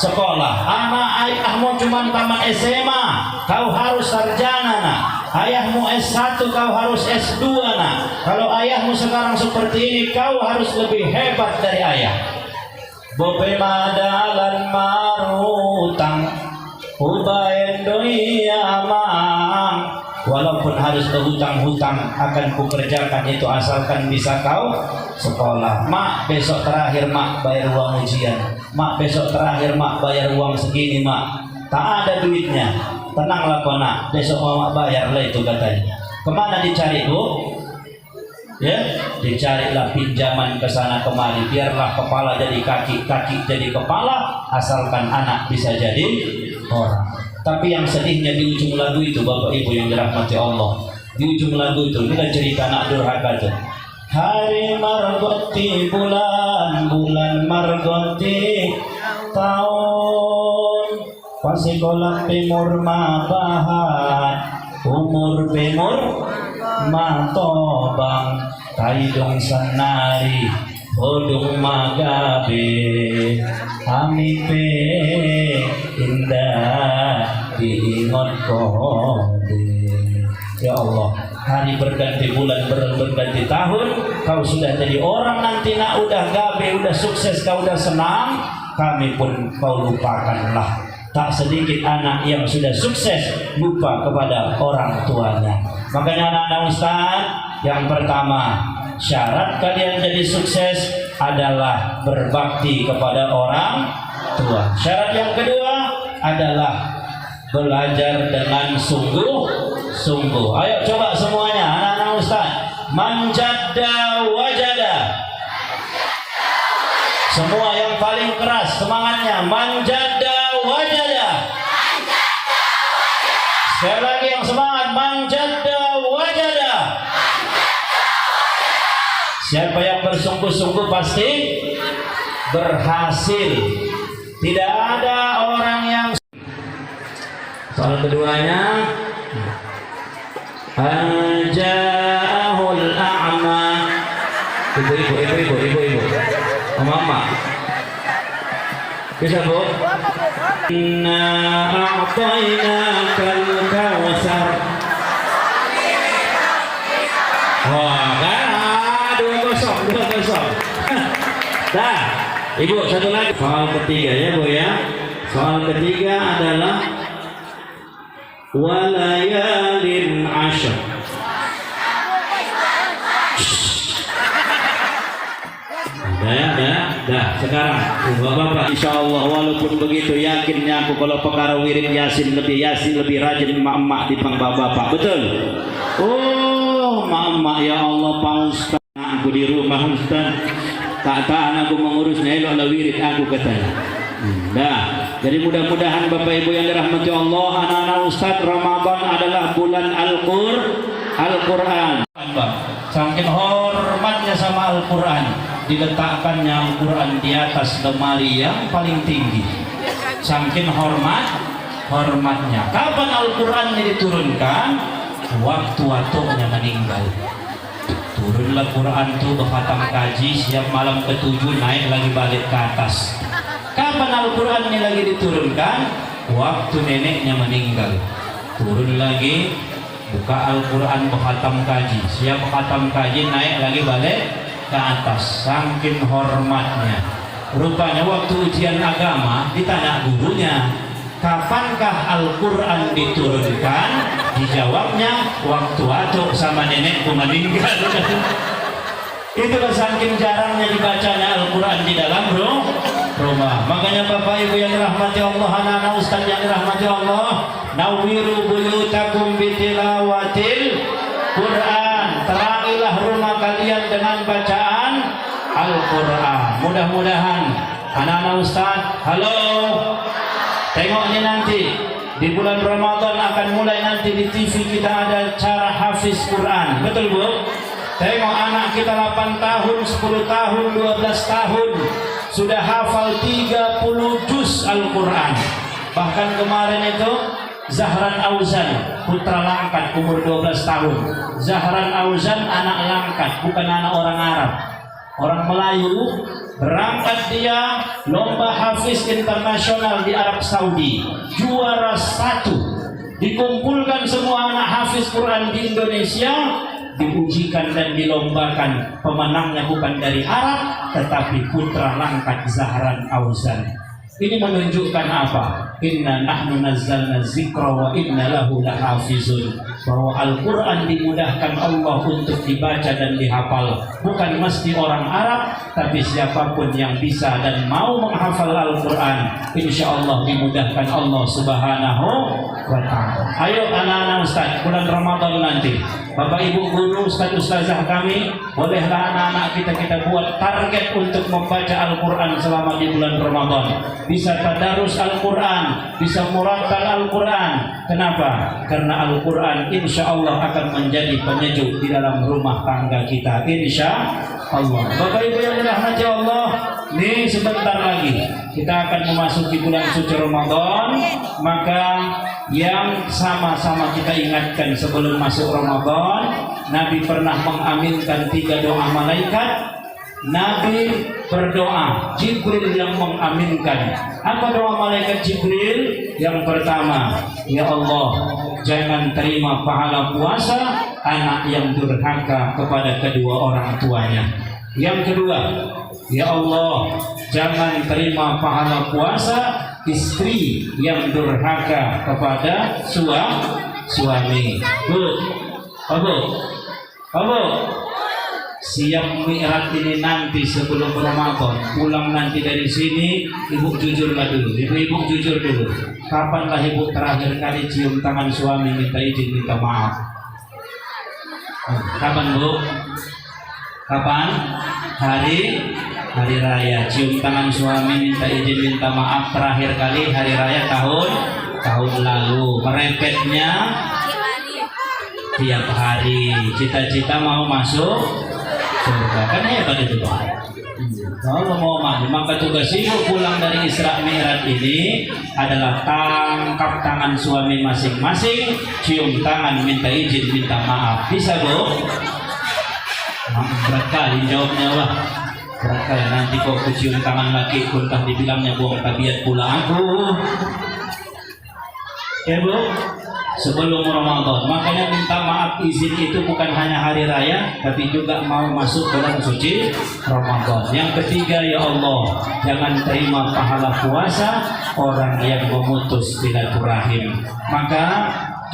sekolah. Anak ayahmu cuma tamat SMA, kau harus sarjana nak. Ayahmu S1, kau harus S2 nak. Kalau ayahmu sekarang seperti ini, kau harus lebih hebat dari ayah. Bope madalan marutang ubaen doi amang. Walaupun harus berhutang-hutang akan kukerjakan itu asalkan bisa kau sekolah. Mak, besok terakhir mak bayar uang ujian. Mak, besok terakhir mak bayar uang segini mak. Tak ada duitnya. Tenanglah kau nak, besok mak bayar lah itu katanya. Kemana dicari bu? ya, dicarilah pinjaman ke sana kemari, biarlah kepala jadi kaki, kaki jadi kepala, asalkan anak bisa jadi orang. Tapi yang sedihnya di ujung lagu itu, Bapak Ibu yang dirahmati Allah, di ujung lagu itu kita cerita anak durhaka itu. Hari margoti bulan, bulan margoti tahun, pasikolan timur mabahan, umur timur matobang, taidong sanari, hodong magabe, amipe indah diingot kode. Ya Allah, hari berganti bulan, berganti tahun, kau sudah jadi orang nanti nak udah gabe, udah sukses, kau udah senang, kami pun kau lupakanlah. Tak sedikit anak yang sudah sukses lupa kepada orang tuanya. Makanya anak-anak Ustaz, yang pertama syarat kalian jadi sukses adalah berbakti kepada orang tua. Syarat yang kedua adalah belajar dengan sungguh-sungguh. Ayo coba semuanya anak-anak Ustaz, manjada wajada. Semua yang paling keras semangatnya, manjada wajada. Sekali lagi yang semangat, manjada wajada. Siapa yang bersungguh-sungguh pasti berhasil. Tidak ada orang yang. Soal keduanya, Ja'ahul a'ma. Ibu. Mama. Bisa Bu? Inna a'tainakal kautsar. Wah, kan? 2-0. Dah, Ibu satu lagi. Soal ketiga ya Bu ya. Soal ketiga adalah walayalin asyr. Dah. Sekarang Bapak-bapak, insya Allah walaupun begitu yakinnya aku kalau perkara wirid yasin lebih rajin emak-emak di pang bapak-bapak. Betul? Oh, emak-emak ya Allah, Pak Ustaz, aku di rumah Ustaz. Tak tahan aku mengurusnya, eloklah wirid aku katanya. Dah. Jadi mudah-mudahan Bapak Ibu yang dirahmati Allah, anak-anak Ustaz, Ramadan adalah bulan Al-Quran. Saking hormatnya sama Al-Quran, diletakkannya Al-Quran di atas lemari yang paling tinggi. Saking hormatnya. Kapan Al-Quran ini diturunkan? Waktu-waktunya meninggal. Turunlah Quran itu berkhatam kaji, siap malam ke-7 naik lagi balik ke atas. Kapan Al-Quran ini lagi diturunkan? Waktu neneknya meninggal. Turun lagi, buka Al-Quran berkhatam kaji, siap khatam kaji naik lagi balik ke atas. Saking hormatnya. Rupanya waktu ujian agama ditanya gurunya, kapankah Al-Quran diturunkan? Dijawabnya, waktu atuk sama nenekku meninggal. Itulah saking jarangnya dibacanya Al-Quran di dalam rumah. Makanya Bapak Ibu yang dirahmati Allah, anak-anak Ustaz yang dirahmati Allah, nawwiru buyutakum bitilawatil Quran. Terangilah rumah kalian dengan bacaan Al-Quran. Mudah-mudahan anak-anak Ustaz, halo, tengok ini nanti di bulan Ramadan akan mulai nanti di TV kita ada cara hafiz Quran. Betul Bu? Tengok anak kita 8 tahun, 10 tahun, 12 tahun sudah hafal 30 juz Al-Quran. Bahkan kemarin itu Zahran Auzan, putra Langkat, umur 12 tahun. Zahran Auzan anak Langkat, bukan anak orang Arab, orang Melayu. Berangkat dia lomba hafiz internasional di Arab Saudi, juara 1. Dikumpulkan semua anak hafiz Quran di Indonesia, diujikan dan dilombakan. Pemenangnya bukan dari Arab, tetapi putra Langkat Zahran Auzan. Ini menunjukkan apa? Inna nahnu nazzalna dzikra wa inna lahu lahafizun. Bahwa Al-Quran dimudahkan Allah untuk dibaca dan dihafal. Bukan mesti orang Arab, tapi siapapun yang bisa dan mau menghafal Al-Quran, insya Allah dimudahkan Allah Subhanahu wa ta'ala. Ayo anak-anak Ustaz, bulan Ramadan nanti, Bapak Ibu guru, Ustaz Ustazah kami, bolehlah anak-anak kita buat target untuk membaca Al-Quran selama di bulan Ramadan. Bisa tadarus Al-Quran, bisa murattal Al-Quran. Kenapa? Karena Al-Quran insya Allah akan menjadi penyejuk di dalam rumah tangga kita, insya Allah. Bapak Ibu yang dirahmati Allah, nih sebentar lagi kita akan memasuki bulan suci Ramadan. Maka yang sama-sama kita ingatkan sebelum masuk Ramadan, Nabi pernah mengaminkan 3 doa malaikat. Nabi berdoa, Jibril yang mengaminkan. Apa doa malaikat Jibril? Yang pertama, ya Allah, jangan terima pahala puasa anak yang durhaka kepada kedua orang tuanya. Yang kedua, ya Allah, jangan terima pahala puasa istri yang durhaka kepada suami. Bu, siap mi'raj ini nanti sebelum Ramadan, pulang nanti dari sini, ibu jujurlah dulu, ibu jujur dulu. Kapanlah ibu terakhir kali cium tangan suami minta izin, minta maaf? Kapan bu? Kapan? Hari raya cium tangan suami minta izin minta maaf terakhir kali hari raya tahun lalu. Merepetnya tiap hari. Cita-cita mau masuk surga, kan hebat itu Pak. Kalau mau maju, maka tugas ibu pulang dari Isra Mi'raj ini adalah tangkap tangan suami masing-masing, cium tangan, minta izin, minta maaf. Bisa bu? Berat kali jawabnya Allah. Berat kali nanti kok cium tangan lagi, entah dibilangnya buang tabiat pula aku. Ya bu? Sebelum Ramadan, makanya minta maaf izin itu bukan hanya hari raya, tapi juga mau masuk bulan suci Ramadan. Yang ketiga, ya Allah, jangan terima pahala puasa orang yang memutus silaturahim. Maka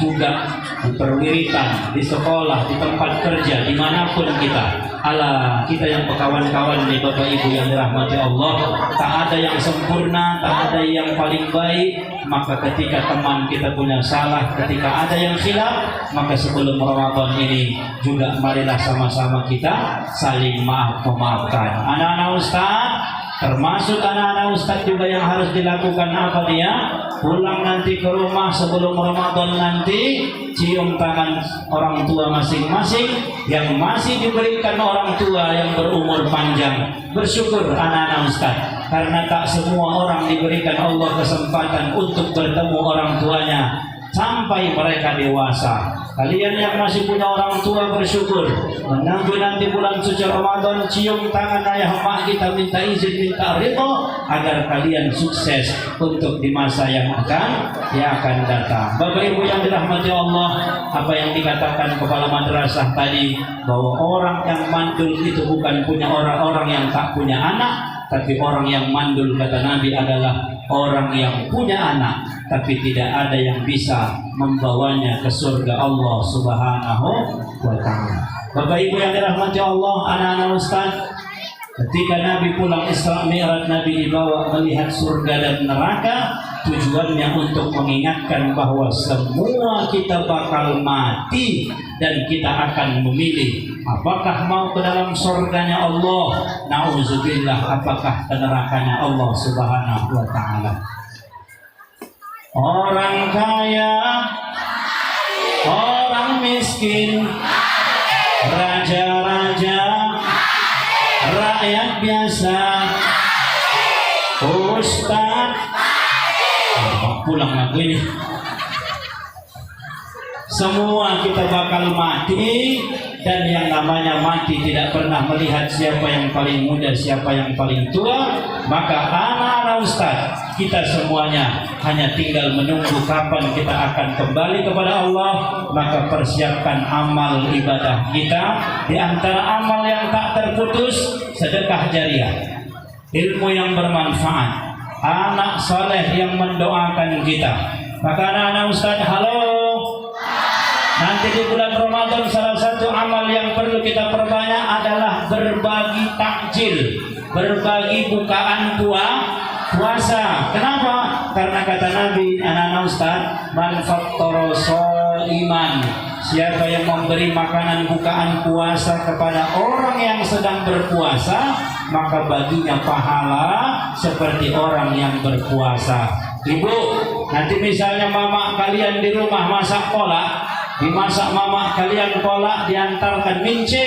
juga di perwiritan, di sekolah, di tempat kerja, dimanapun kita. Allah, kita yang kawan-kawan nih Bapak Ibu yang dirahmati Allah, tak ada yang sempurna, tak ada yang paling baik. Maka ketika teman kita punya salah, ketika ada yang khilaf, maka sebelum Ramadan ini juga marilah sama-sama kita saling memaafkan. Anak-anak Ustaz, termasuk anak-anak Ustaz juga yang harus dilakukan apa dia? Pulang nanti ke rumah sebelum Ramadan nanti, cium tangan orang tua masing-masing yang masih diberikan orang tua yang berumur panjang. Bersyukur anak-anak Ustaz, karena tak semua orang diberikan Allah kesempatan untuk bertemu orang tuanya sampai mereka dewasa. Kalian yang masih punya orang tua bersyukur, menunggu nanti bulan suci Ramadan, cium tangan ayah mak kita, minta izin, minta ridho agar kalian sukses untuk di masa yang akan datang. Bapak Ibu yang dirahmati Allah, apa yang dikatakan kepala madrasah tadi, bahwa orang yang mandul itu bukan punya orang-orang yang tak punya anak, tapi orang yang mandul kata Nabi adalah orang yang punya anak tapi tidak ada yang bisa membawanya ke surga Allah Subhanahu wa ta'ala. Bapak Ibu yang dirahmati Allah, anak-anak Ustaz, ketika Nabi pulang Isra Mi'raj, Nabi dibawa melihat surga dan neraka. Tujuannya untuk mengingatkan bahwa semua kita bakal mati dan kita akan memilih apakah mau ke dalam surganya Allah, na'udzubillah, apakah ke nerakanya Allah Subhanahu wa ta'ala. Orang kaya, orang miskin, raja-raja, rakyat biasa, ustaz, pulang lagu ini. Semua kita bakal mati, dan yang namanya mati tidak pernah melihat siapa yang paling muda, siapa yang paling tua. Maka anak-anak Ustaz, kita semuanya hanya tinggal menunggu kapan kita akan kembali kepada Allah. Maka persiapkan amal ibadah kita. Di antara amal yang tak terputus, sedekah jariah, ilmu yang bermanfaat, anak soleh yang mendoakan kita. Maka anak-anak Ustaz, halo, nanti di bulan Ramadan salah satu amal yang perlu kita perbanyak adalah berbagi takjil, berbagi bukaan puasa. Kenapa? Karena kata Nabi, anak-anak Ustaz, man fattara shaiman, siapa yang memberi makanan bukaan puasa kepada orang yang sedang berpuasa, maka baginya pahala seperti orang yang berpuasa. Ibu, nanti misalnya mama kalian di rumah masak kolak, dimasak mama kalian kolak, diantarkan mince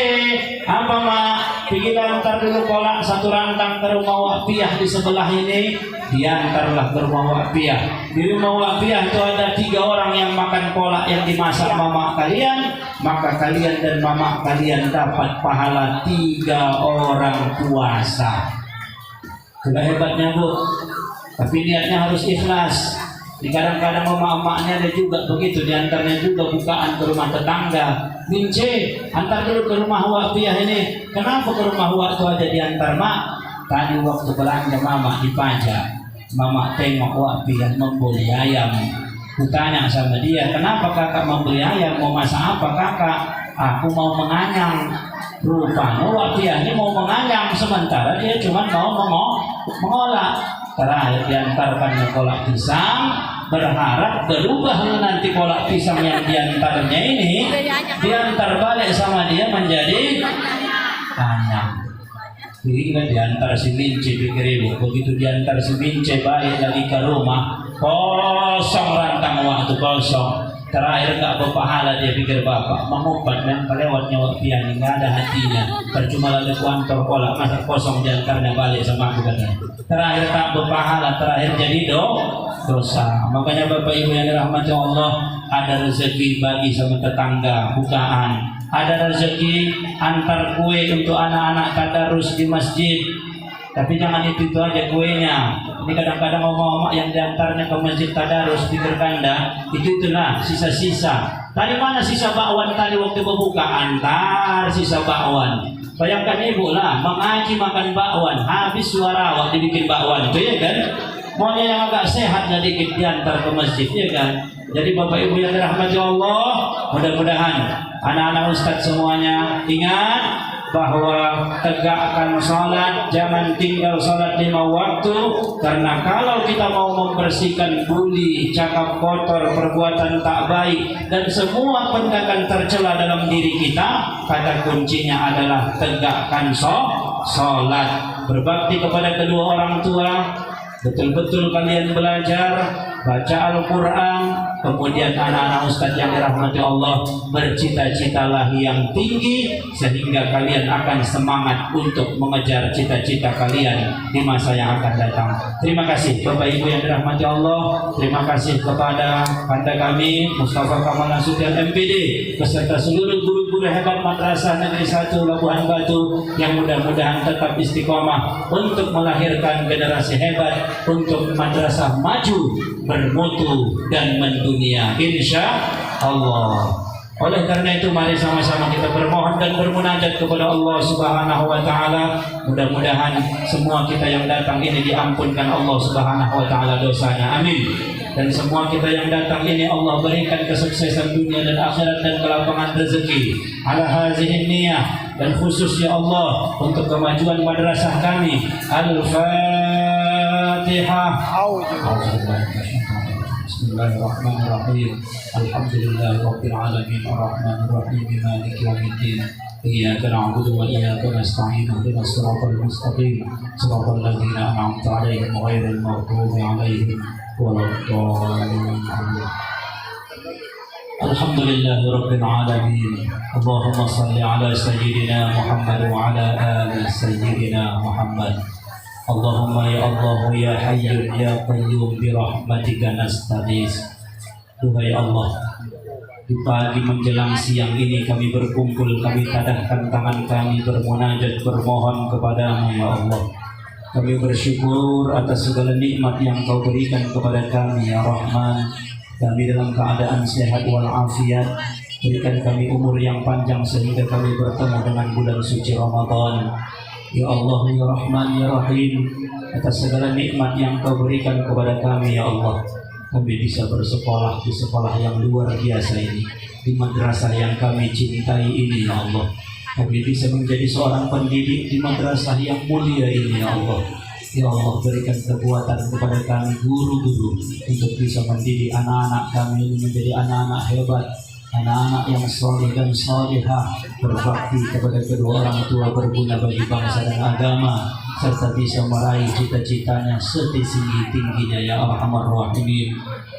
apa mak, pergi antar dulu kolak satu rantang ke rumah Wapiah di sebelah ini, diantarlah ke rumah Wapiah. Di rumah Wapiah itu ada 3 orang yang makan kolak yang dimasak mama kalian, maka kalian dan mama kalian dapat pahala 3 orang puasa. Sudah hebatnya Bu, tapi niatnya harus ikhlas. Kadang-kadang emak-emaknya ada juga begitu, diantarnya juga bukaan ke rumah tetangga. Mince, antar dulu ke rumah Wapiah ini. Kenapa ke rumah Wak itu aja diantar mak? Tadi waktu belanja mama di pajak, mama tengok Wapiah membeli ayam. Kutanya sama dia, kenapa kakak membeli ayam? Mau masak apa kakak? Aku mau menganyang. Rupanya Wapiah ini mau menganyang, sementara dia cuma mau mengolah. Terakhir diantarkan kolak pisang, berharap berubah nanti kolak pisang yang diantarnya ini diantar balik sama dia menjadi kanyang. Ini diantar si Mince, pikir ibu, begitu diantar si Mince balik lagi ke rumah, kosong rantang waktu kosong. Terakhir gak berpahala, dia pikir bapak mengumpat yang kelewatnya Wapiah ini gak ada hatinya, percuma lagi kuantor kolak masa kosong diantarnya balik sama aku katanya. Terakhir tak berpahala, terakhir jadi dosa. Makanya bapak ibu yang dirahmati Allah, ada rezeki bagi sama tetangga bukaan, ada rezeki antar kue untuk anak-anak tadarus di masjid. Tapi jangan itu aja kuenya. Ini kadang-kadang mama-mama yang diantarnya ke masjid tadarus di berkanda, itulah sisa-sisa. Tadi mana sisa bakwan tadi waktu berbuka? Antar sisa bakwan. Bayangkan ibu lah, mengaji makan bakwan, habis suara awak dibikin bakwan itu ya kan? Maunya yang agak sehat jadi diantar ke masjid ya kan? Jadi bapak ibu yang dirahmati Allah, mudah-mudahan anak-anak ustadz semuanya ingat bahwa tegakkan sholat, jangan tinggal sholat 5 waktu, karena kalau kita mau membersihkan buli, cakap kotor, perbuatan tak baik, dan semua pendakan tercela dalam diri kita, kata kuncinya adalah tegakkan sholat. Berbakti kepada kedua orang tua, betul-betul kalian belajar, baca Al-Quran, kemudian anak-anak ustadz yang dirahmati Allah, bercita-citalah yang tinggi sehingga kalian akan semangat untuk mengejar cita-cita kalian di masa yang akan datang. Terima kasih Bapak Ibu yang dirahmati Allah, terima kasih kepada Kanda kami Mustafa Kamal Nasution MPD beserta seluruh guru-guru hebat Madrasah Negeri 1 Labuhan Batu yang mudah-mudahan tetap istiqomah untuk melahirkan generasi hebat, untuk madrasah maju, bermutu dan mendunia, insya Allah. Oleh karena itu mari sama-sama kita bermohon dan bermunajat kepada Allah Subhanahu wa taala. Mudah-mudahan semua kita yang datang ini diampunkan Allah Subhanahu wa taala dosanya. Amin. Dan semua kita yang datang ini Allah berikan kesuksesan dunia dan akhirat dan kelapangan rezeki. Ala hazihin niyah, dan khusus ya Allah untuk kemajuan madrasah kami. Al-Fatihah. Bismillahirrahmanirrahim. Alhamdulillahi rabbil alamin arrahmanir rahim maliki yaumiddin. Iyyaka na'budu wa iyyaka nasta'in. Ihdinas siratal mustaqim. Siratal ladzina an'amta 'alaihim ghairil maghdubi 'alaihim waladdallin. Alhamdulillahi rabbil alamin. Allahumma shalli 'ala sayyidina Muhammad wa 'ala ali sayyidina Muhammad. Allahumma ya Allah ya Hayyu ya Qayyum bi rahmatika nastaghits. Duhai Allah, di pagi menjelang siang ini kami berkumpul, kami tadahkan tangan kami bermunajat bermohon kepadamu ya Allah. Kami bersyukur atas segala nikmat yang Kau berikan kepada kami ya Rahman. Kami dalam keadaan sehat walafiat, berikan kami umur yang panjang sehingga kami bertemu dengan bulan suci Ramadan. Ya Allah ya Rahman ya Rahim, atas segala nikmat yang Kau berikan kepada kami ya Allah, kami bisa bersekolah di sekolah yang luar biasa ini, di madrasah yang kami cintai ini ya Allah. Kami bisa menjadi seorang pendidik di madrasah yang mulia ini ya Allah. Ya Allah, berikan kekuatan kepada kami guru-guru untuk bisa mendidik anak-anak kami ini menjadi anak-anak hebat, anak-anak yang soleh dan solehah, berbakti kepada kedua orang tua, berguna bagi bangsa dan agama, serta bisa meraih cita-citanya setinggi-tingginya ya Arhamar Rahimin.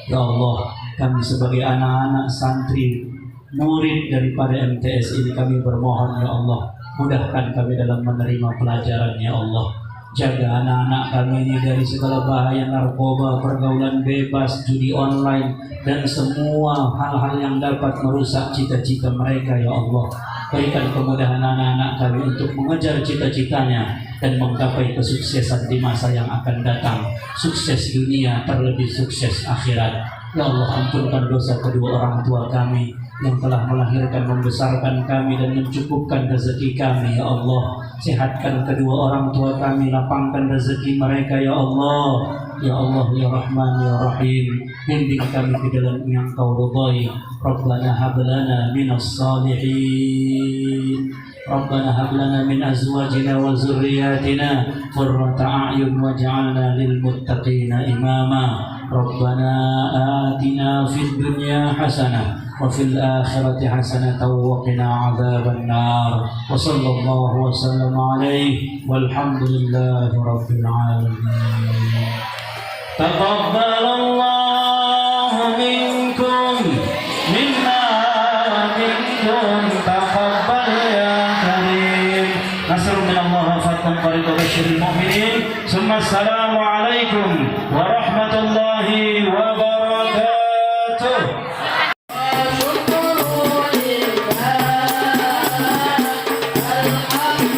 Ya Allah, kami sebagai anak-anak santri murid daripada MTS ini kami bermohon ya Allah, mudahkan kami dalam menerima pelajaran ya Allah. Jaga anak-anak kami ini dari segala bahaya narkoba, pergaulan bebas, judi online, dan semua hal-hal yang dapat merusak cita-cita mereka ya Allah. Berikan kemudahan anak-anak kami untuk mengejar cita-citanya dan menggapai kesuksesan di masa yang akan datang. Sukses dunia terlebih sukses akhirat. Ya Allah, ampunkan dosa kedua orang tua kami yang telah melahirkan, membesarkan kami dan mencukupkan rezeki kami ya Allah. Sehatkan kedua orang tua kami, lapangkan rezeki mereka ya Allah. Ya Allah ya Rahman ya Rahim, bimbing kami ke dalam yang Kau ridhai. Rabbana hab lana minas salihin, Rabbana hab lana min azwajina wa zurriyatina qurrata a'yun waj'alna lil muttaqina imama. Rabbana atina fid dunya hasanah wa fil akhirati hasanatan wa qina adzaban nar. Wa sallallahu wa sallama alaihi walhamdulillahi rabbil alamin. Taqabbalallahu minkum minna minkum taqabbal ya karim. Nasrun minallah wa fathun qarib wa basyiril mu'minin. Summa assalamu alaikum warahmatullahi wabarakatuh.
الحمد